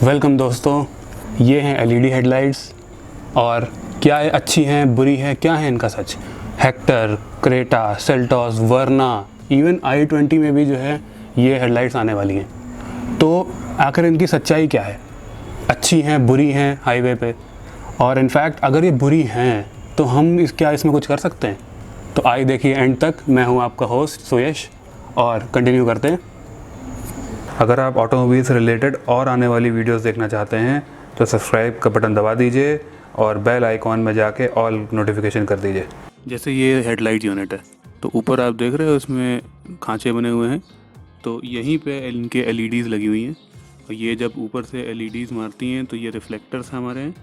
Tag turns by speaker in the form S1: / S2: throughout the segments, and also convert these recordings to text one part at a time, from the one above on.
S1: Welcome दोस्तों, ये हैं एलईडी हेडलाइट्स। और क्या है, अच्छी हैं, बुरी है, क्या है इनका सच। हेक्टर, क्रेटा, सेल्टॉस, वर्ना, इवन i20 में भी जो है ये हेडलाइट्स आने वाली हैं। तो आखिर इनकी सच्चाई क्या है, अच्छी हैं, बुरी हैं हाईवे पे। और इनफैक्ट अगर ये बुरी हैं तो हम क्या इसमें कुछ कर सकते हैं? तो आइए देखिए एंड तक। मैं हूँ आपका होस्ट सुयश और कंटिन्यू करते हैं। अगर आप ऑटोमोबाइल से रिलेटेड और आने वाली वीडियोस देखना चाहते हैं तो सब्सक्राइब का बटन दबा दीजिए और बेल आइकॉन में जाके ऑल नोटिफिकेशन कर दीजिए। जैसे ये हेडलाइट यूनिट है तो ऊपर आप देख रहे हो इसमें खांचे बने हुए हैं, तो यहीं पे इनके एलईडीज़ लगी हुई हैं। और ये जब ऊपर से एलईडीज़ मारती हैं तो ये रिफ्लेक्टर्स हमारे हैं,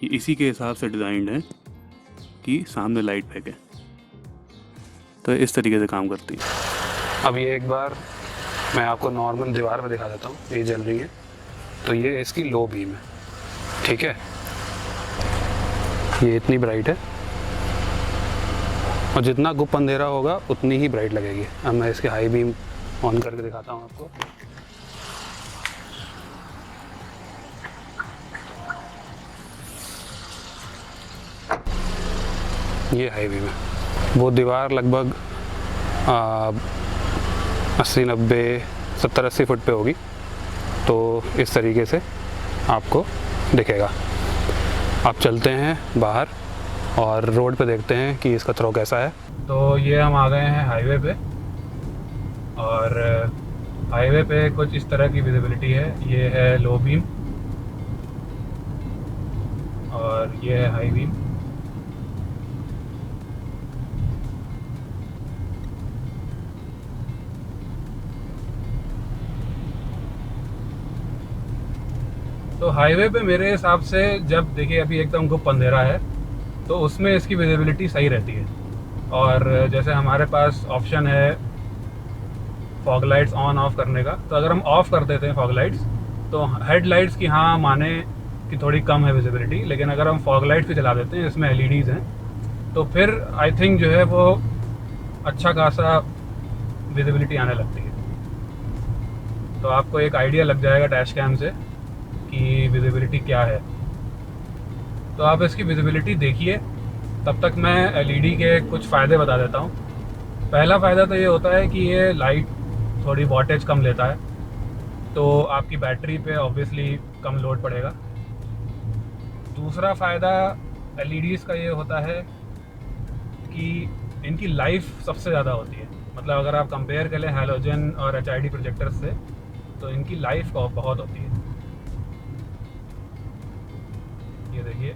S1: ये इसी के हिसाब से डिज़ाइंड हैं कि सामने लाइट फेंके। तो इस तरीके से काम करती है। अब ये एक बार मैं आपको नॉर्मल दीवार पे दिखा देता हूँ, ये जल रही है तो ये इसकी लो बीम है, ठीक है। ये इतनी ब्राइट है और जितना गुप अंधेरा होगा उतनी ही ब्राइट लगेगी। अब मैं इसकी हाई बीम ऑन करके दिखाता हूँ आपको। ये हाई बीम है। वो दीवार लगभग 80-90-70-80 फुट पे होगी, तो इस तरीके से आपको दिखेगा। आप चलते हैं बाहर और रोड पे देखते हैं कि इसका थ्रो कैसा है। तो ये हम आ गए हैं हाईवे पे और हाईवे पे कुछ इस तरह की विजिबिलिटी है। ये है लो बीम और ये है हाई बीम। तो हाईवे पे मेरे हिसाब से जब देखिए अभी एकदम गुप अंधेरा है तो उसमें इसकी विजिबिलिटी सही रहती है। और जैसे हमारे पास ऑप्शन है फॉग लाइट्स ऑन ऑफ करने का, तो अगर हम ऑफ कर देते हैं फॉग लाइट्स तो हेड लाइट्स की हाँ माने कि थोड़ी कम है विजिबिलिटी, लेकिन अगर हम फॉग लाइट्स भी चला देते हैं, इसमें एलईडीज़ हैं, तो फिर आई थिंक जो है वो अच्छा खासा विजिबिलिटी आने लगती है। तो आपको एक आइडिया लग जाएगा डैश कैम से कि विजिबिलिटी क्या है। तो आप इसकी विजिबिलिटी देखिए, तब तक मैं एलईडी के कुछ फ़ायदे बता देता हूँ। पहला फ़ायदा तो ये होता है कि ये लाइट थोड़ी वॉटेज कम लेता है, तो आपकी बैटरी पे ऑब्वियसली कम लोड पड़ेगा। दूसरा फ़ायदा एलईडीज़ का ये होता है कि इनकी लाइफ सबसे ज़्यादा होती है। मतलब अगर आप कंपेयर करें हैलोजन और एचआईडी प्रोजेक्टर्स से, तो इनकी लाइफ बहुत होती है। ये देखिए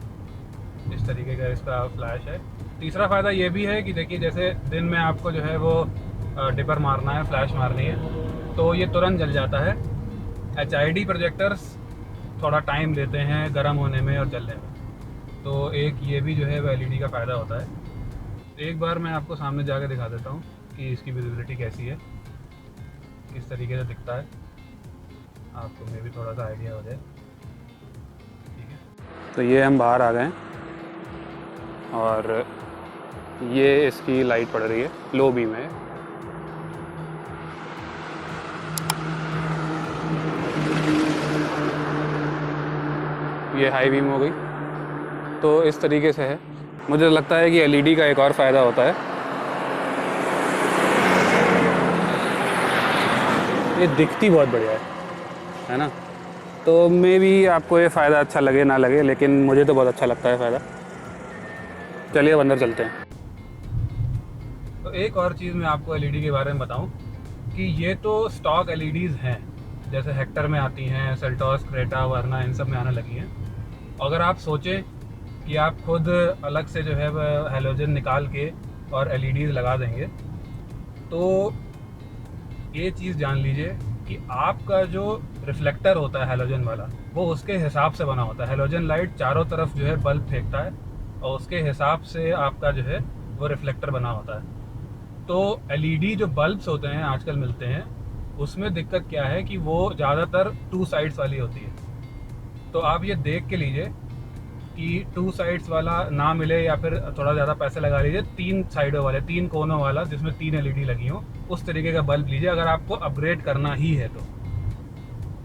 S1: इस तरीके का इसका फ्लैश है। तीसरा फ़ायदा ये भी है कि देखिए जैसे दिन में आपको जो है वो डिपर मारना है, फ्लैश मारनी है, तो ये तुरंत जल जाता है। एचआईडी प्रोजेक्टर्स थोड़ा टाइम लेते हैं गर्म होने में और जलने में, तो एक ये भी जो है वो एलईडी का फ़ायदा होता है। एक बार मैं आपको सामने जाके दिखा देता हूँ कि इसकी विजिबिलिटी कैसी है, किस तरीके से दिखता है, आपको मे भी थोड़ा सा आइडिया हो जाए। तो ये हम बाहर आ गए हैं और ये इसकी लाइट पड़ रही है, लो बीम है। ये हाई बीम हो गई। तो इस तरीके से है। मुझे लगता है कि एलईडी का एक और फ़ायदा होता है, ये दिखती बहुत बढ़िया है ना। तो मे भी आपको ये फ़ायदा अच्छा लगे ना लगे, लेकिन मुझे तो बहुत अच्छा लगता है फ़ायदा। चलिए अब अंदर चलते हैं। तो एक और चीज़ मैं आपको एलईडी के बारे में बताऊं कि ये तो स्टॉक एलईडीज़ हैं, जैसे हेक्टर में आती हैं, सेल्टॉस, क्रेटा, वर्ना, इन सब में आने लगी हैं। अगर आप सोचें कि आप खुद अलग से जो है वह हैलोजन निकाल के और एलईडीज़ लगा देंगे, तो ये चीज़ जान लीजिए कि आपका जो रिफ्लेक्टर होता है हैलोजन वाला, वो उसके हिसाब से बना होता है। हैलोजन लाइट चारों तरफ जो है बल्ब फेंकता है और उसके हिसाब से आपका जो है वो रिफ्लेक्टर बना होता है। तो एलईडी जो बल्ब्स होते हैं आजकल मिलते हैं, उसमें दिक्कत क्या है कि वो ज़्यादातर 2 साइड्स वाली होती है। तो आप ये देख के लीजिए कि 2 साइड्स वाला ना मिले, या फिर थोड़ा ज़्यादा पैसे लगा लीजिए 3 साइडों वाले, 3 कोनों वाला जिसमें 3 एलईडी लगी हो, उस तरीके का बल्ब लीजिए अगर आपको अपग्रेड करना ही है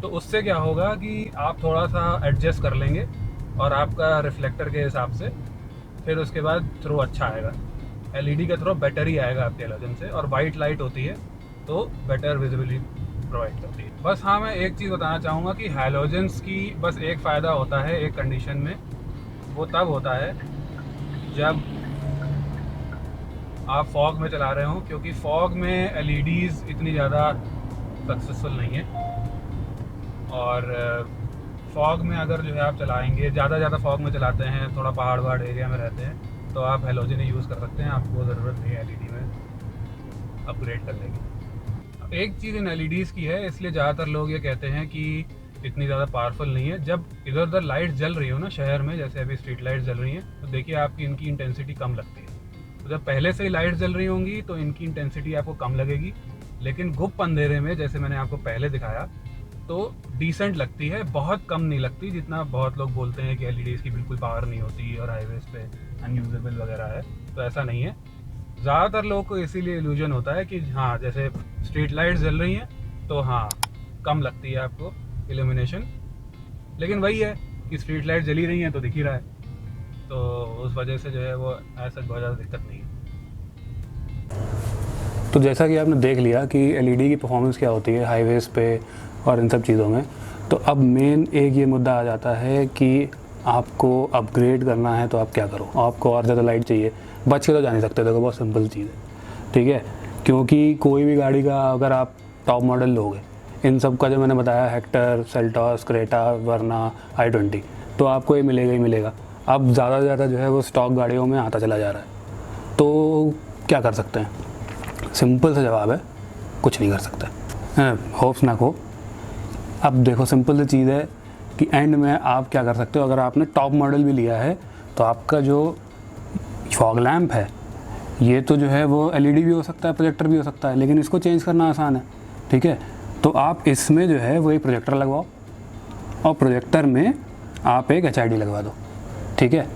S1: तो उससे क्या होगा कि आप थोड़ा सा एडजस्ट कर लेंगे और आपका रिफ्लेक्टर के हिसाब से फिर उसके बाद थ्रो अच्छा आएगा। एलईडी का थ्रो बेटर ही आएगा आपके हेलोजन से, और वाइट लाइट होती है तो बेटर विजिबिलिटी प्रोवाइड करती है। बस हाँ, मैं एक चीज़ बताना चाहूँगा कि हैलोजेंस की बस एक फ़ायदा होता है एक कंडीशन में, वो तब होता है जब आप फॉग में चला रहे हो, क्योंकि फॉग में एलईडीज़ इतनी ज़्यादा सक्सेसफुल नहीं है। और फॉग में अगर जो है आप चलाएंगे, ज़्यादा फॉग में चलाते हैं, थोड़ा पहाड़ एरिया में रहते हैं, तो आप हेलोजन ही यूज़ कर सकते हैं, आपको ज़रूरत नहीं है एलईडी में अपग्रेड करने की। एक चीज़ इन एलईडीज़ की है, इसलिए ज़्यादातर लोग ये कहते हैं कि इतनी ज़्यादा पावरफुल नहीं है। जब इधर उधर लाइट जल रही हो ना शहर में, जैसे अभी स्ट्रीट लाइट जल रही हैं, तो देखिए आपकी इनकी इंटेंसिटी कम लगती है। तो जब पहले से ही लाइट जल रही होंगी तो इनकी इंटेंसिटी आपको कम लगेगी, लेकिन गुप्त अंधेरे में जैसे मैंने आपको पहले दिखाया तो डिसेंट लगती है, बहुत कम नहीं लगती। जितना बहुत लोग बोलते हैं कि एलईडीज़ की बिल्कुल पावर नहीं होती और हाईवेज पे अनयूजेबल वगैरह है, तो ऐसा नहीं है। ज़्यादातर लोगों को इसीलिए इल्यूजन होता है कि हाँ जैसे स्ट्रीट लाइट जल रही हैं तो हाँ कम लगती है आपको इल्यूमिनेशन, लेकिन वही है कि स्ट्रीट लाइट जली रही हैं तो दिख ही रहा है, तो उस वजह से जो है वो ऐसा बहुत ज़्यादा दिक्कत नहीं है। तो जैसा कि आपने देख लिया कि एलईडी की परफॉर्मेंस क्या होती है हाईवेज़ पे और इन सब चीज़ों में, तो अब मेन एक ये मुद्दा आ जाता है कि आपको अपग्रेड करना है तो आप क्या करो। आपको और ज़्यादा लाइट चाहिए, बच के तो जा नहीं सकते। देखो बहुत सिंपल चीज़ है, ठीक है, क्योंकि कोई भी गाड़ी का अगर आप टॉप मॉडल लोगे, इन सब का जो मैंने बताया हेक्टर, सेल्टॉस, क्रेटा, वर्ना, i20, तो आपको ये मिलेगा ही मिलेगा। अब ज़्यादा से ज़्यादा जो है वो स्टॉक गाड़ियों में आता चला जा रहा है, तो क्या कर सकते हैं? सिंपल सा जवाब है, कुछ नहीं कर सकते। होप्स ना को। अब देखो सिंपल सी चीज़ है कि एंड में आप क्या कर सकते हो। अगर आपने टॉप मॉडल भी लिया है तो आपका जो फॉग लैम्प है ये तो जो है वो एलईडी भी हो सकता है, प्रोजेक्टर भी हो सकता है, लेकिन इसको चेंज करना आसान है, ठीक है। तो आप इसमें जो है वो एक प्रोजेक्टर लगवाओ और प्रोजेक्टर में आप एक HID लगवा दो, ठीक है।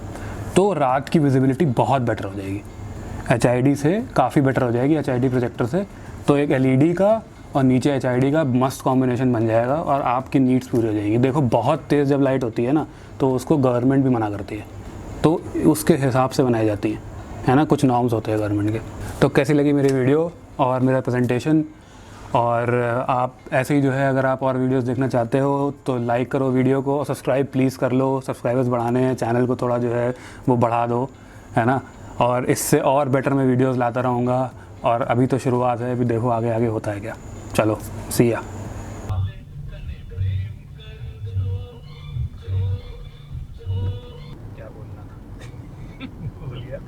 S1: तो रात की विजिबिलिटी बहुत बेटर हो जाएगी, HID से काफ़ी बेटर हो जाएगी, HID प्रोजेक्टर से। तो एक एलईडी का और नीचे HID का मस्त कॉम्बिनेशन बन जाएगा और आपकी नीड्स पूरी हो जाएंगी। देखो बहुत तेज़ जब लाइट होती है ना तो उसको गवर्नमेंट भी मना करती है, तो उसके हिसाब से बनाई जाती है ना, कुछ नॉर्म्स होते हैं गवर्नमेंट के। तो कैसी लगी मेरी वीडियो और मेरा प्रेजेंटेशन? और आप ऐसे ही जो है अगर आप और वीडियोस देखना चाहते हो तो लाइक करो वीडियो को और सब्सक्राइब प्लीज़ कर लो। सब्सक्राइबर्स बढ़ाने हैं, चैनल को थोड़ा जो है वो बढ़ा दो, है ना। और इससे और बेटर मैं वीडियोस लाता रहूँगा, और अभी तो शुरुआत है, अभी देखो आगे आगे होता है क्या। चलो सी या। क्या बोलना था भूल गया।